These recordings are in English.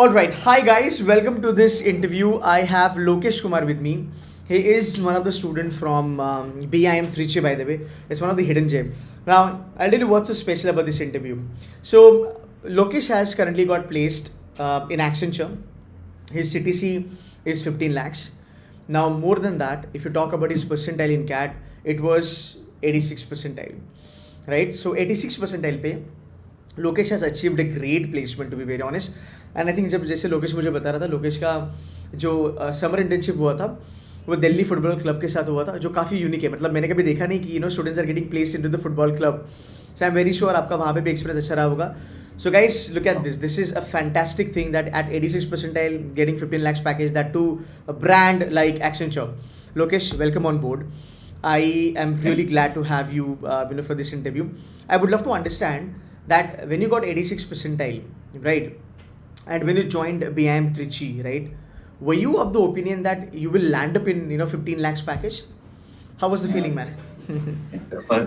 All right, hi guys, welcome to this interview. I have Lokesh Kumar with me. He is one of the students from BIM Trichy, by the way. It's one of the hidden gem. Now, I'll tell you what's so special about this interview. So, Lokesh has currently got placed in Accenture. His CTC is 15 lakhs. Now, more than that, if you talk about his percentile in CAT, it was 86 percentile, right? So, 86 percentile pay. Lokesh has achieved a great placement to be very honest and I think जब जैसे लोकेश मुझे बता रहा था लोकेश का जो summer internship हुआ था वो दिल्ली फुटबॉल क्लब के साथ हुआ था जो काफ़ी यूनिक है मतलब मैंने कभी देखा नहीं कि students are getting placed into the football club so I am very sure आपका वहाँ पे भी एक्सपीरियंस अच्छा रहा होगा so guys look at this is a fantastic thing that at 86 percentile getting 15 lakhs package that to a brand like Accenture. Lokesh, welcome on board. I am really glad to have you for this interview. I would love to understand that when you got 86 percentile, right, and when you joined BIM Trichy, right, were you of the opinion that you will land up in 15 lakhs package? How was the feeling, man?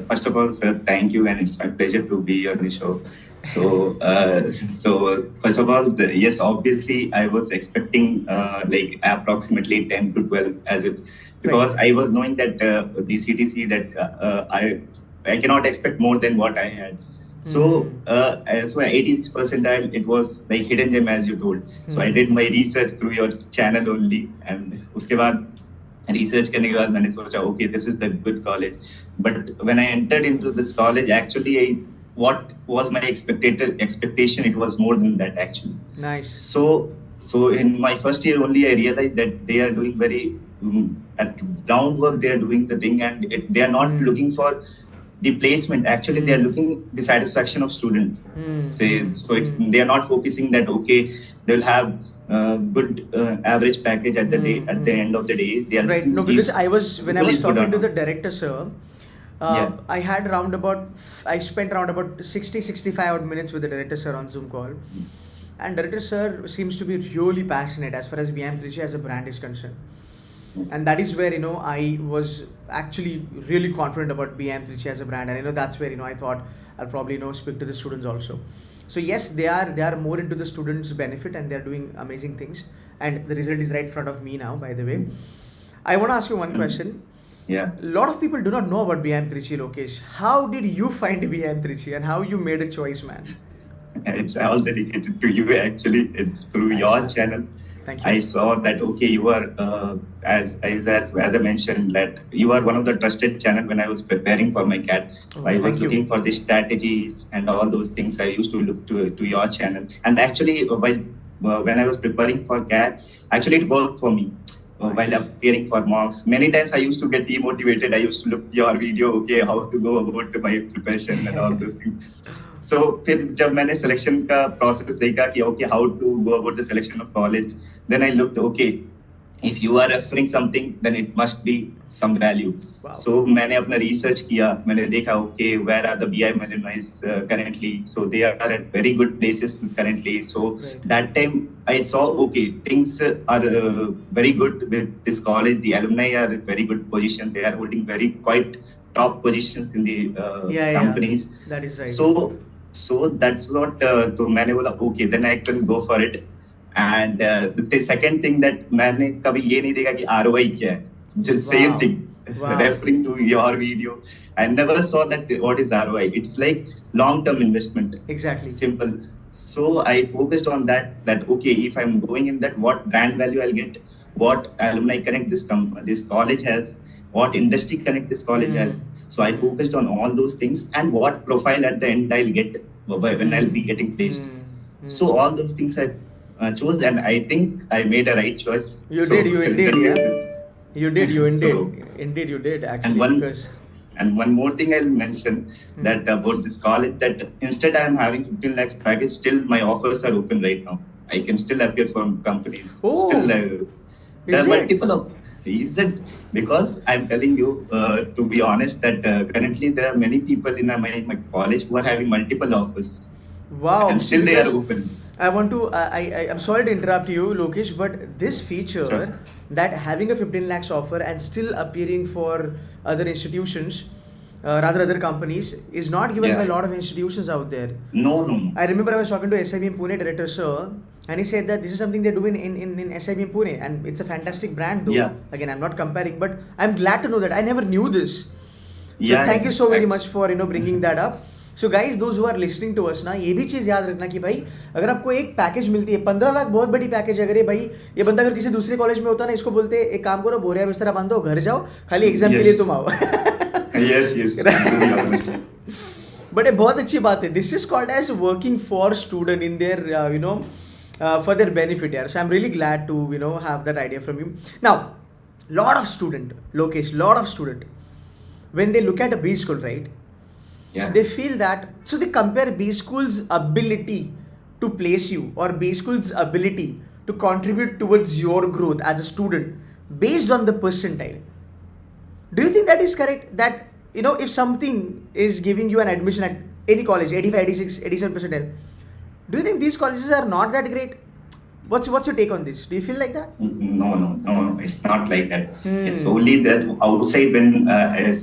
First of all, sir, thank you, and it's my pleasure to be on the show. So, so first of all, yes, obviously, I was expecting like approximately 10 to 12, as if because I was knowing that the CTC that I cannot expect more than what I had. So, so 80 percentile, it was like hidden gem as you told. So I did my research through your channel only, and उसके बाद research करने के बाद मैंने सोचा, okay, this is the good college. But when I entered into this college, actually, what was my expectation? It was more than that actually. Nice. So in my first year only, I realized that they are doing very at groundwork. They are doing the thing, and they are not looking for the placement. Actually, they are looking the satisfaction of student. So they are not focusing that okay, they'll have good average package at the day at the end of the day. They are right. No, because I was talking to the director, sir. Yeah. I spent around about 60-65 odd minutes with the director sir on Zoom call, and director sir seems to be really passionate as far as BIM Trichy as a brand is concerned. And that is where I was actually really confident about BIM Trichy as a brand, and that's where I thought I'll probably speak to the students also. So yes, they are more into the students' benefit, and they are doing amazing things, and the result is right in front of me now. By the way, I want to ask you one question. Yeah. A lot of people do not know about BIM Trichy, Lokesh. How did you find BIM Trichy, and how you made a choice, man? It's all dedicated to you actually. It's through Thanks, your man. channel. Thank you. I saw that okay, you are as I mentioned that you are one of the trusted channel when I was preparing for my CAT. I was looking for the strategies and all those things. I used to look to your channel, and actually when I was preparing for CAT, actually it worked for me. While appearing for mocks, many times I used to get demotivated. I used to look your video, okay, how to go about my preparation and all those things. So फिर जब मैंने selection का process देखा कि okay, how to go about the selection of college, then I looked, okay, if you are referring something, then it must be some value. Wow. So मैंने अपना research किया, मैंने देखा okay, where are the BIM alumni currently? So they are at very good places currently. So that time I saw okay, things are very good with this college. The alumni are at very good position. They are holding very quite top positions in the companies. Yeah. That is right. So that's what तो मैंने बोला okay, then I can go for it. And the second thing that मैंने कभी ये नहीं देखा कि ROI क्या है. Just same thing. Wow. Referring to your video, I never saw that what is ROI. It's like long-term investment. Exactly. Simple. So I focused on that okay, if I'm going in that, what brand value I'll get, what alumni connect this college has, what industry connect this college has. So I focused on all those things, and what profile at the end I'll get when I'll be getting placed. So all those things I chose, and I think I made a right choice. You did, yeah. You did, you did actually. And one more thing I'll mention that about this college, that instead I am having 15 lakhs package, still my offers are open right now. I can still appear for companies. Oh. Still, there are multiple of. Is it because I'm telling you to be honest that currently there are many people in my college who are having multiple offers. Wow. And still they are open. I want to I'm sorry to interrupt you, Lokesh, but this feature that having a 15 lakhs offer and still appearing for other institutions, rather other companies, is not given by a lot of institutions out there. No. I remember I was talking to SIB in Pune director sir, And he said that this is something they do in SIB in Pune, and it's a fantastic brand though. Yeah. Again, I'm not comparing, but I'm glad to know that. I never knew this. So Yeah, thank you so very actually. much for bringing that up. So guys, those who are listening to us ना, ये भी चीज़ याद रखना कि भाई अगर आपको एक पैकेज मिलती है 15 लाख, बहुत बड़ी पैकेज है। अगर ये भाई ये बंदा अगर किसी दूसरे कॉलेज में होता ना, इसको बोलते एक काम करो, बोरिया बिस्तरा बांधो, घर जाओ, खाली एग्जाम के लिए Yes. तुम आओ। Yes, to be honest. But ये बहुत अच्छी बात है, this is called as working for student in there for their benefit, yeah. So I'm really glad to have that idea from you. Now, lot of student, Lokesh, lot of student, when they look at a B school, right? Yeah. They feel that, so they compare B school's ability to place you or B school's ability to contribute towards your growth as a student based on the percentile. Do you think that is correct? That if something is giving you an admission at any college, 85, 86, 87 percentile, do you think these colleges are not that great? What's your take on this? Do you feel like that? No, it's not like that. Hmm. It's only that outside when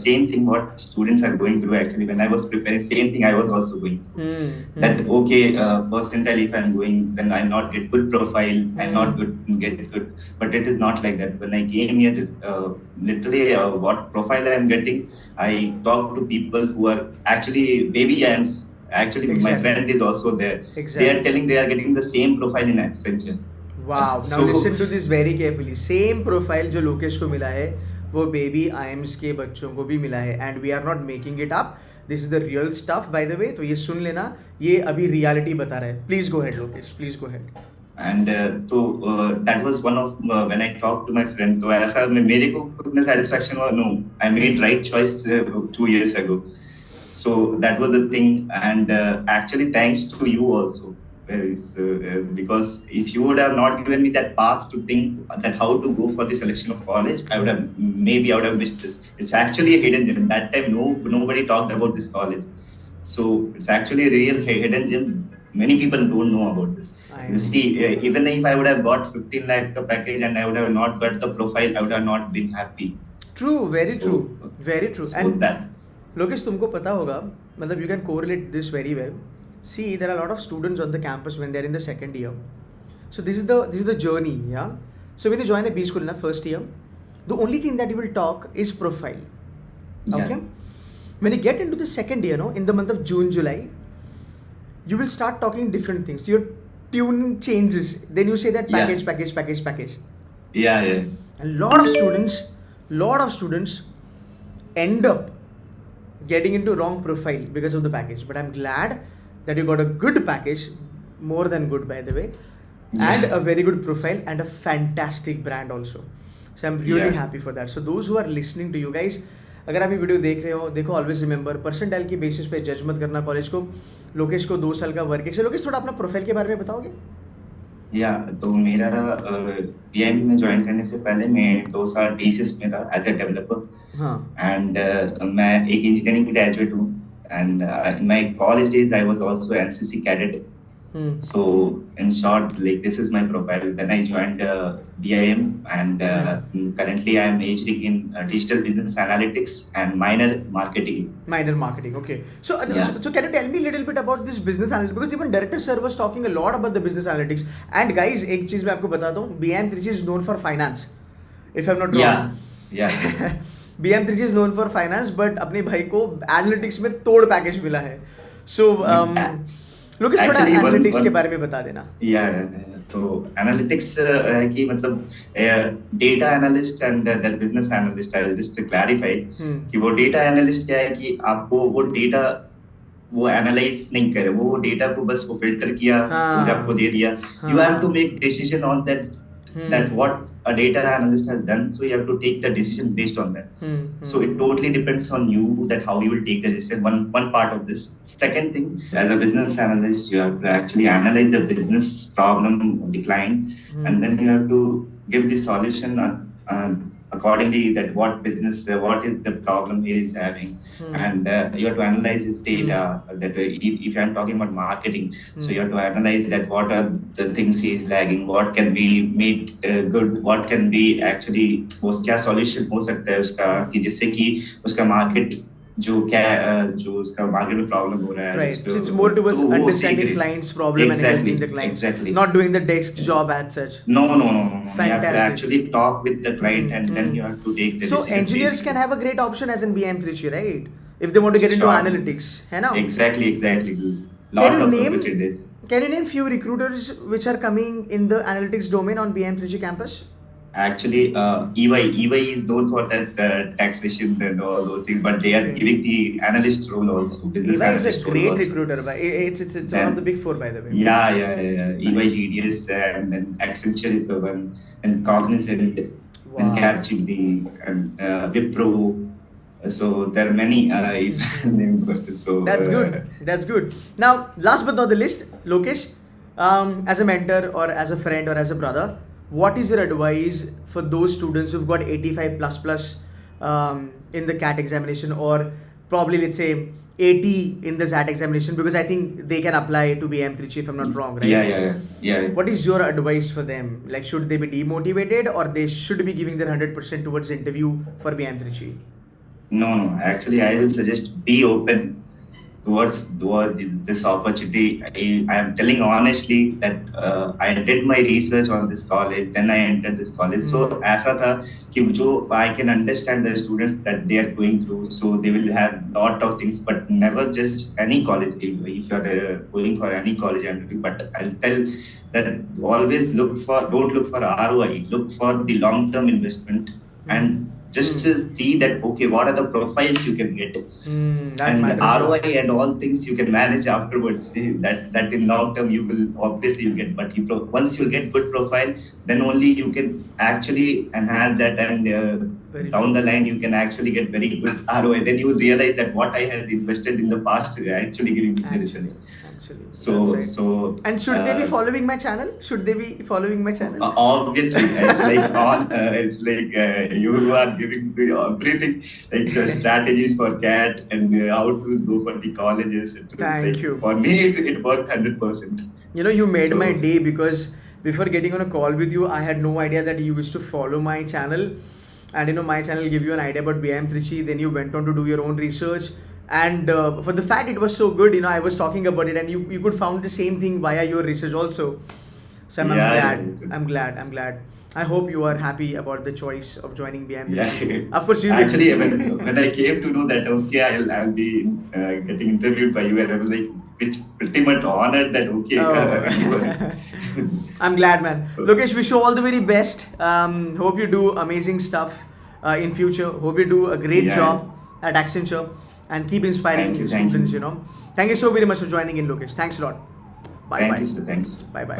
same thing what students are going through. Actually, when I was preparing, same thing I was also going through. That okay, percentile if I'm going, then I not get good profile, I not get good. But it is not like that. When I came here, literally what profile I am getting, I talk to people who are actually baby ams. Actually, Exactly. my friend is also there. Exactly. They are telling they are getting the same profile in Accenture. Wow. Now So- listen to this very carefully. Same profile जो लोकेश को मिला है, वो baby AIIMS के बच्चों को भी मिला है, and we are not making it up. This is the real stuff by the way. तो ये सुन लेना, ये अभी रियलिटी बता रहा है. Please go head Lokesh, please go head. And that was one of when I talked to my friend. तो ऐसा मेरे को खुद में satisfaction हुआ. No, I made right choice 2 years ago. So that was the thing, and actually thanks to you also, because if you would have not given me that path to think that how to go for the selection of college, I would have missed this. It's actually a hidden gem. That time nobody talked about this college, so it's actually a real hidden gem. Many people don't know about this. You see, even if I would have got 15 lakh package and I would have not got the profile, I would have not been happy. True, very So- true, very true. So And that. Lokesh, तुमको पता होगा, मतलब you can correlate this very well. See, there are lot of students on the campus when they are in the second year. So this is the journey, yeah. So when you join a B school ना first year, the only thing that you will talk is profile. Yeah. Okay? When you get into the second year, no, in the month of June, July, you will start talking different things. Your tune changes. Then you say that Yeah. package. Yeah. A lot of students end up getting into wrong profile because of the package. But I'm glad that you got a good package, more than good by the way, and Yeah. a very good profile and a fantastic brand also. So I'm really Yeah. happy for that. So those who are listening to you guys, अगर आप ये video देख रहे हो, देखो, always remember, percentile की basis पे जज मत करना कॉलेज को. लोकेश को 2 साल का वर्क एक्सपीरियंस. लोकेश, थोड़ा अपना प्रोफाइल के बारे में बताओगे? या तो मेरा बीआईएम में ज्वाइन करने से पहले मैं 2 साल टीसीएस में था एज ए डेवलपर. हाँ. एंड मैं एक इंजीनियरिंग ग्रेजुएट हूँ. And in my college days I was also NCC cadet. So in short, like this is my profile. Then I joined BIM, and currently I am majoring in digital business analytics and minor marketing. Minor marketing, okay. So, Yeah. so can you tell me a little bit about this business analytics? Because even director sir was talking a lot about the business analytics. And guys, एक चीज मैं आपको बताता हूँ, BIM Trichy is known for finance, if I'm not wrong. Yeah. BIM Trichy is known for finance, but अपने भाई को analytics में तोड़ पैकेज मिला है. So लोकेश, थोड़ा Actually, एनालिटिक्स के बारे में बता देना. तो एनालिटिक्स की मतलब data analyst and that business analyst, I will just clarify कि वो डेटा एनालिस्ट क्या है कि आपको वो डेटा वो एनालाइज नहीं करे, वो डेटा को बस वो फिल्टर किया, हाँ. वो आपको दे दिया. You have to make decision on that what a data analyst has done, so you have to take the decision based on that. So it totally depends on you that how you will take the decision. One part of this. Second thing, as a business analyst, you have to actually analyze the business problem of the client, and then you have to give the solution accordingly, that what business, what is the problem he is having, and you have to analyze his data. That if I'm talking about marketing, so you have to analyze that what are the things he is lagging, what can be made good, what can be actually वो क्या solution हो सकता है उसका कि जिससे कि उसका market जो उसका मार्केट में प्रॉब्लम हो रहा है Right. उसको, So it's more towards तो वो सीख understanding रहे। clients' problem and Exactly, helping the clients, exactly. not doing the desk job as such. No, no, no, no, no. You have to Fantastic. actually talk with the client, and then Hmm. you have to take the So decision engineers can basically. have a great option as in BIM Trichy, right? If they want to get into Sure. analytics, है ना? Exactly, exactly. Can Lot you of name opportunities. can you name few recruiters which are coming in the analytics domain on BIM Trichy campus? Actually, EY is known for that taxation and all those things, but they are Okay. giving the analyst role also, business EY is a analyst role great also. recruiter, but it's one of the Then, big four, by the way. yeah. EY Nice. GDS, and then Accenture is the one, and Cognizant, and Wow. Capgemini, and Wipro. So there are many, if name, so That's good. That's good. Now, last but not the least, Lokesh, as a mentor or as a friend or as a brother, what is your advice for those students who've got 85 plus plus in the CAT examination, or probably let's say 80 in the ZAT examination, because I think they can apply to be M3 if I'm not wrong, right? yeah. What is your advice for them? Like, should they be demotivated or they should be giving their 100% towards interview for BM3? No, no. Actually, I will suggest be open towards this opportunity. I am telling honestly that I did my research on this college, then I entered this college. So ऐसा था कि जो I can understand the students that they are going through. So they will have lot of things, but never just any college. If you are going for any college, but I'll tell that always don't look for ROI, look for the long term investment, and just to see that okay, what are the profiles you can get, That and matters a ROI lot. and all things you can manage afterwards. That in long term you will obviously you get, but once you get good profile, then only you can actually enhance that, and Very down true. the line you can actually get very good ROI. Then you will realize that what I had invested in the past is actually giving me the result. Actually, that's So right. so And should they be following my channel? Should they be following my channel? obviously, it's like on. It's like you are giving the everything, like so strategies for cat, and how to go for the colleges. It was Thank like you. for me, it worked 100%. You made my So day, because before getting on a call with you, I had no idea that you used to follow my channel. And my channel give you an idea about BIM Trichy. Then you went on to do your own research. And for the fact it was so good, I was talking about it, and you could found the same thing via your research also. So I'm yeah, glad. I'm glad. I hope you are happy about the choice of joining BIM yeah. Trichy. Of course, you will Actually, be. when I came to know that okay, I'll be getting interviewed by you, and I was like, pretty much honored that okay, Oh, you are. I'm glad, man. Lokesh, wish you all the very best. Hope you do amazing stuff in future. Hope you do a great Yeah. job at Accenture and keep inspiring Thank students. you. Thank you so very much for joining in, Lokesh. Thanks a lot. Bye Thank you, bye. sir. Thank you, sir. Bye bye.